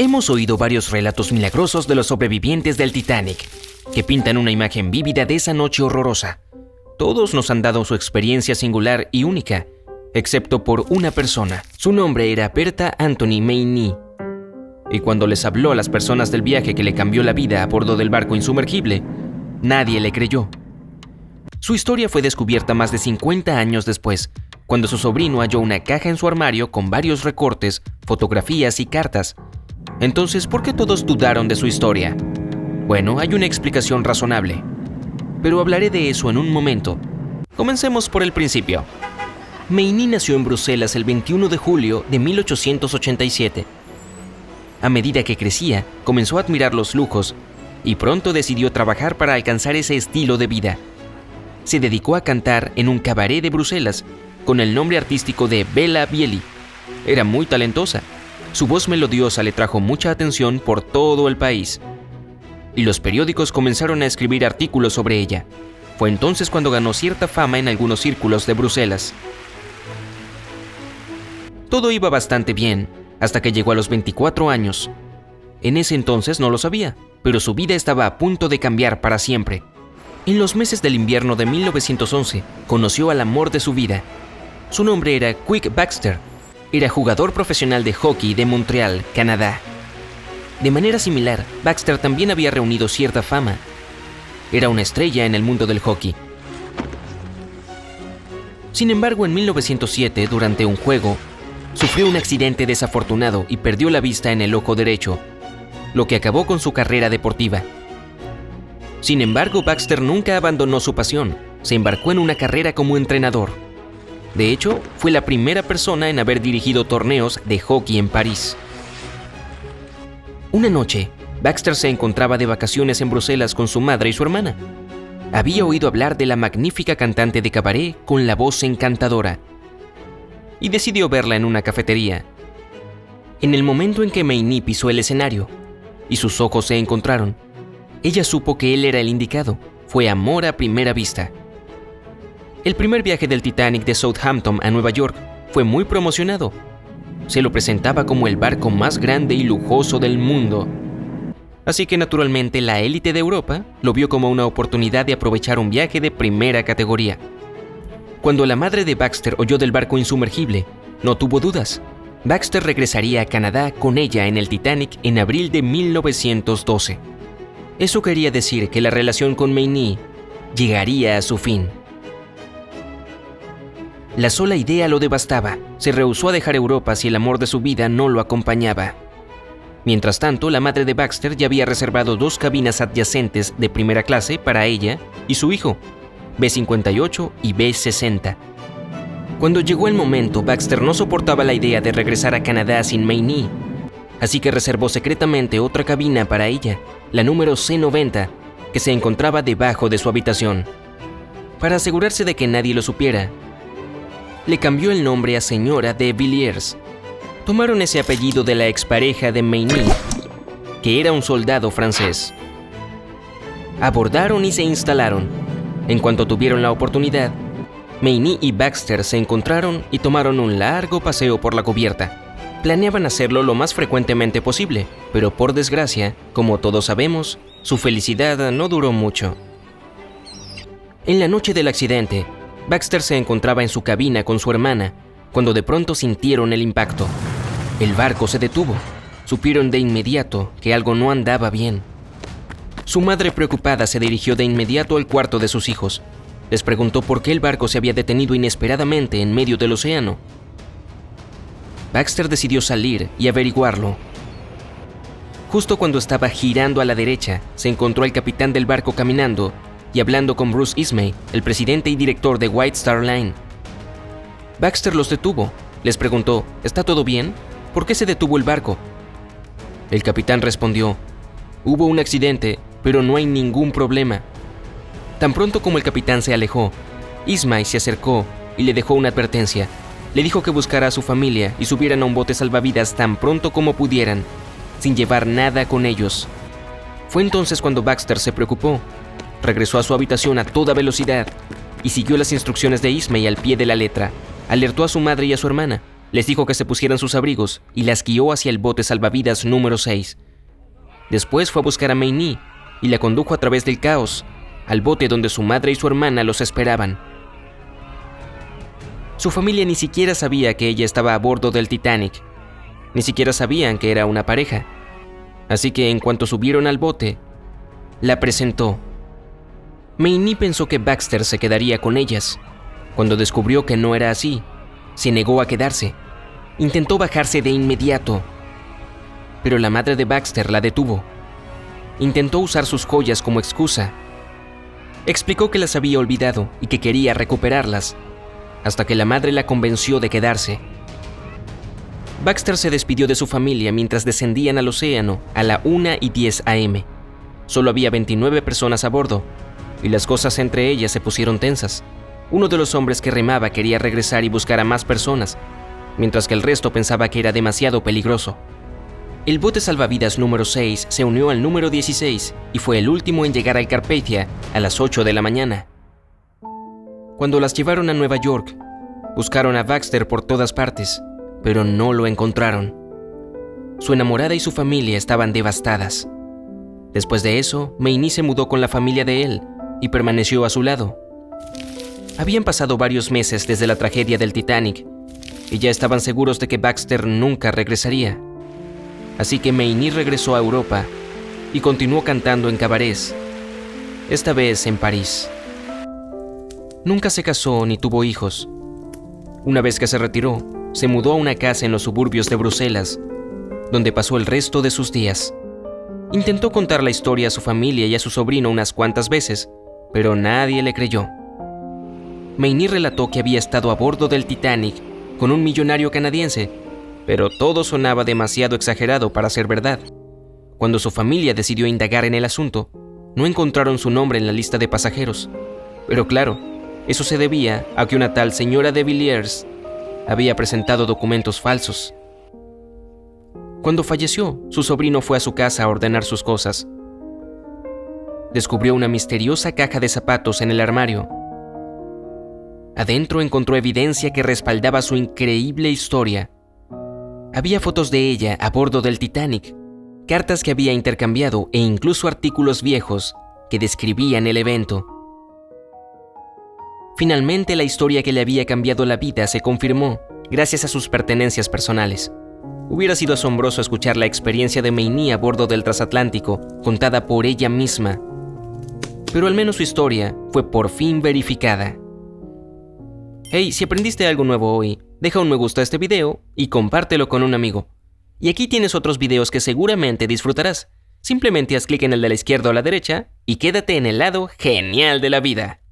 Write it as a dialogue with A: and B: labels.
A: Hemos oído varios relatos milagrosos de los sobrevivientes del Titanic, que pintan una imagen vívida de esa noche horrorosa. Todos nos han dado su experiencia singular y única, excepto por una persona. Su nombre era Bertha Anthony Maynie. Y cuando les habló a las personas del viaje que le cambió la vida a bordo del barco insumergible, nadie le creyó. Su historia fue descubierta más de 50 años después, cuando su sobrino halló una caja en su armario con varios recortes, fotografías y cartas. Entonces, ¿por qué todos dudaron de su historia? Bueno, hay una explicación razonable, pero hablaré de eso en un momento. Comencemos por el principio. Maynie nació en Bruselas el 21 de julio de 1887. A medida que crecía, comenzó a admirar los lujos y pronto decidió trabajar para alcanzar ese estilo de vida. Se dedicó a cantar en un cabaret de Bruselas con el nombre artístico de Bella Bieli. Era muy talentosa. Su voz melodiosa le trajo mucha atención por todo el país. Y los periódicos comenzaron a escribir artículos sobre ella. Fue entonces cuando ganó cierta fama en algunos círculos de Bruselas. Todo iba bastante bien, hasta que llegó a los 24 años. En ese entonces no lo sabía, pero su vida estaba a punto de cambiar para siempre. En los meses del invierno de 1911, conoció al amor de su vida. Su nombre era Quick Baxter. Era jugador profesional de hockey de Montreal, Canadá. De manera similar, Baxter también había reunido cierta fama. Era una estrella en el mundo del hockey. Sin embargo, en 1907, durante un juego, sufrió un accidente desafortunado y perdió la vista en el ojo derecho, lo que acabó con su carrera deportiva. Sin embargo, Baxter nunca abandonó su pasión. Se embarcó en una carrera como entrenador. De hecho, fue la primera persona en haber dirigido torneos de hockey en París. Una noche, Baxter se encontraba de vacaciones en Bruselas con su madre y su hermana. Había oído hablar de la magnífica cantante de cabaret con la voz encantadora y decidió verla en una cafetería. En el momento en que Maynie pisó el escenario y sus ojos se encontraron, ella supo que él era el indicado. Fue amor a primera vista. El primer viaje del Titanic de Southampton a Nueva York fue muy promocionado. Se lo presentaba como el barco más grande y lujoso del mundo. Así que naturalmente la élite de Europa lo vio como una oportunidad de aprovechar un viaje de primera categoría. Cuando la madre de Baxter oyó del barco insumergible, no tuvo dudas. Baxter regresaría a Canadá con ella en el Titanic en abril de 1912. Eso quería decir que la relación con Maynie llegaría a su fin. La sola idea lo devastaba. Se rehusó a dejar Europa si el amor de su vida no lo acompañaba. Mientras tanto, la madre de Baxter ya había reservado 2 cabinas adyacentes de primera clase para ella y su hijo, B-58 y B-60. Cuando llegó el momento, Baxter no soportaba la idea de regresar a Canadá sin Maynie, así que reservó secretamente otra cabina para ella, la número C-90, que se encontraba debajo de su habitación. Para asegurarse de que nadie lo supiera, le cambió el nombre a Señora de Villiers. Tomaron ese apellido de la expareja de Maynie, que era un soldado francés. Abordaron y se instalaron. En cuanto tuvieron la oportunidad, Maynie y Baxter se encontraron y tomaron un largo paseo por la cubierta. Planeaban hacerlo lo más frecuentemente posible, pero por desgracia, como todos sabemos, su felicidad no duró mucho. En la noche del accidente, Baxter se encontraba en su cabina con su hermana, cuando de pronto sintieron el impacto. El barco se detuvo. Supieron de inmediato que algo no andaba bien. Su madre, preocupada, se dirigió de inmediato al cuarto de sus hijos. Les preguntó por qué el barco se había detenido inesperadamente en medio del océano. Baxter decidió salir y averiguarlo. Justo cuando estaba girando a la derecha, se encontró al capitán del barco caminando y hablando con Bruce Ismay, el presidente y director de White Star Line. Baxter los detuvo. Les preguntó, ¿está todo bien? ¿Por qué se detuvo el barco? El capitán respondió, hubo un accidente, pero no hay ningún problema. Tan pronto como el capitán se alejó, Ismay se acercó y le dejó una advertencia. Le dijo que buscara a su familia y subieran a un bote salvavidas tan pronto como pudieran, sin llevar nada con ellos. Fue entonces cuando Baxter se preocupó. Regresó a su habitación a toda velocidad y siguió las instrucciones de Ismay al pie de la letra. Alertó a su madre y a su hermana. Les dijo que se pusieran sus abrigos y las guió hacia el bote salvavidas número 6. Después fue a buscar a Mei Ni y la condujo a través del caos al bote donde su madre y su hermana los esperaban. Su familia ni siquiera sabía que ella estaba a bordo del Titanic. Ni siquiera sabían que era una pareja. Así que en cuanto subieron al bote, la presentó. Mei Ni pensó que Baxter se quedaría con ellas. Cuando descubrió que no era así, se negó a quedarse. Intentó bajarse de inmediato, pero la madre de Baxter la detuvo. Intentó usar sus joyas como excusa. Explicó que las había olvidado y que quería recuperarlas, hasta que la madre la convenció de quedarse. Baxter se despidió de su familia mientras descendían al océano a la 1:10 a.m. Solo había 29 personas a bordo, y las cosas entre ellas se pusieron tensas. Uno de los hombres que remaba quería regresar y buscar a más personas, mientras que el resto pensaba que era demasiado peligroso. El bote salvavidas número 6 se unió al número 16 y fue el último en llegar al Carpathia a las 8 de la mañana. Cuando las llevaron a Nueva York, buscaron a Baxter por todas partes, pero no lo encontraron. Su enamorada y su familia estaban devastadas. Después de eso, Mei Ni se mudó con la familia de él y permaneció a su lado. Habían pasado varios meses desde la tragedia del Titanic y ya estaban seguros de que Baxter nunca regresaría. Así que Mei Ni regresó a Europa y continuó cantando en cabarets, esta vez en París. Nunca se casó ni tuvo hijos. Una vez que se retiró, se mudó a una casa en los suburbios de Bruselas, donde pasó el resto de sus días. Intentó contar la historia a su familia y a su sobrino unas cuantas veces, pero nadie le creyó. Mei Ni relató que había estado a bordo del Titanic con un millonario canadiense, pero todo sonaba demasiado exagerado para ser verdad. Cuando su familia decidió indagar en el asunto, no encontraron su nombre en la lista de pasajeros. Pero claro, eso se debía a que una tal señora de Villiers había presentado documentos falsos. Cuando falleció, su sobrino fue a su casa a ordenar sus cosas. Descubrió una misteriosa caja de zapatos en el armario. Adentro encontró evidencia que respaldaba su increíble historia. Había fotos de ella a bordo del Titanic, cartas que había intercambiado e incluso artículos viejos que describían el evento. Finalmente, la historia que le había cambiado la vida se confirmó gracias a sus pertenencias personales. Hubiera sido asombroso escuchar la experiencia de Mei Ni a bordo del transatlántico contada por ella misma. Pero al menos su historia fue por fin verificada. Hey, si aprendiste algo nuevo hoy, deja un me gusta a este video y compártelo con un amigo. Y aquí tienes otros videos que seguramente disfrutarás. Simplemente haz clic en el de la izquierda o la derecha y quédate en el lado genial de la vida.